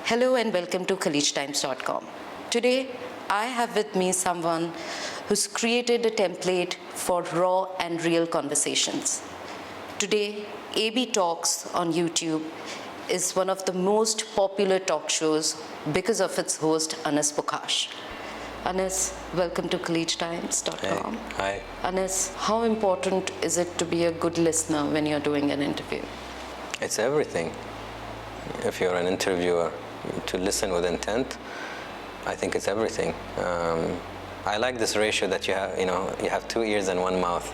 Hello and welcome to KhaleejTimes.com. Today, I have with me someone who's created a template for raw and real conversations. Today, ABtalks on YouTube is one of the most popular talk shows because of its host, Anas Bukhash. Anas, welcome to KhaleejTimes.com. Hey, hi. Anas, how important is it to be a good listener when you're doing an interview? It's everything. If you're an interviewer, to listen with intent, I think it's everything. I like this ratio that you have 2 ears and 1 mouth.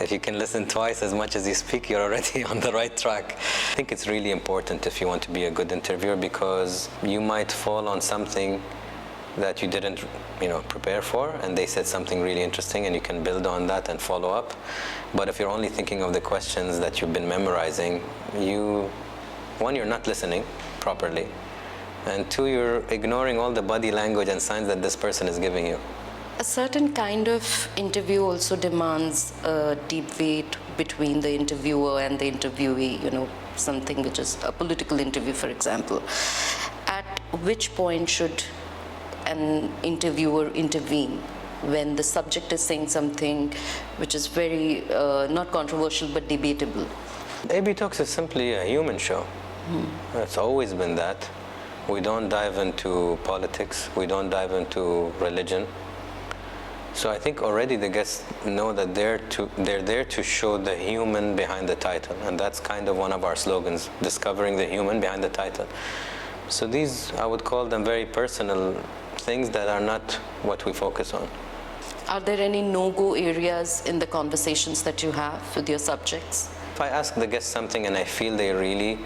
If you can listen twice as much as you speak, you're already on the right track. I think it's really important if you want to be a good interviewer, because you might fall on something that you didn't prepare for, and they said something really interesting, and you can build on that and follow up. But if you're only thinking of the questions that you've been memorizing, you're not listening properly, and 2, you're ignoring all the body language and signs that this person is giving you. A certain kind of interview also demands a deep weight between the interviewer and the interviewee, something which is a political interview, for example. At which point should an interviewer intervene when the subject is saying something which is very not controversial but debatable? ABtalks is simply a human show. It's always been that. We don't dive into politics, we don't dive into religion. So I think already the guests know that they're there to show the human behind the title, and that's kind of one of our slogans, discovering the human behind the title. So these, I would call them very personal things that are not what we focus on. Are there any no-go areas in the conversations that you have with your subjects? If I ask the guest something and I feel they really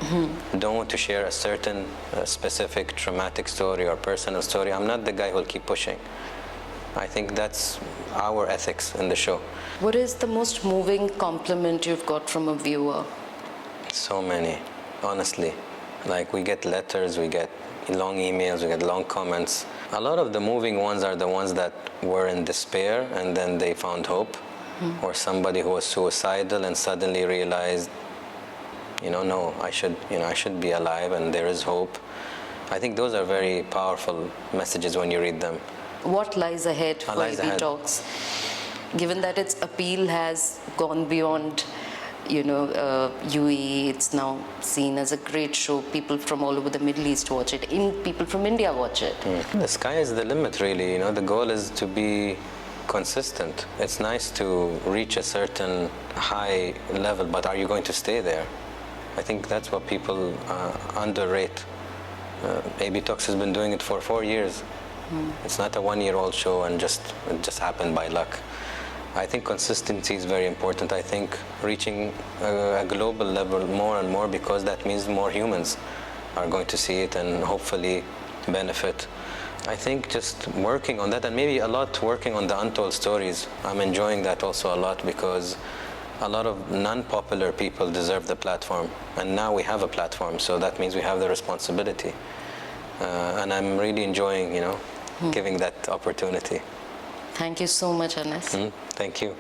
don't want to share a certain specific traumatic story or personal story, I'm not the guy who will keep pushing. I think that's our ethics in the show. What is the most moving compliment you've got from a viewer? So many, honestly. Like, we get letters, we get long emails, we get long comments. A lot of the moving ones are the ones that were in despair and then they found hope. Or somebody who was suicidal and suddenly realized, no, I should be alive and there is hope. I think those are very powerful messages when you read them. What lies ahead for ABtalks? Given that its appeal has gone beyond, UAE, it's now seen as a great show. People from all over the Middle East watch it. People from India watch it. The sky is the limit, really. The goal is to be consistent. It's nice to reach a certain high level, but are you going to stay there? I think that's what people underrate. ABtalks has been doing it for 4 years. It's not a 1-year-old show and it just happened by luck. I think consistency is very important. I think reaching a global level more and more, because that means more humans are going to see it and hopefully benefit. I think just working on that, and maybe a lot working on the untold stories. I'm enjoying that also a lot, because a lot of non-popular people deserve the platform, and now we have a platform, so that means we have the responsibility. And I'm really enjoying, giving that opportunity. Thank you so much, Anas. Thank you.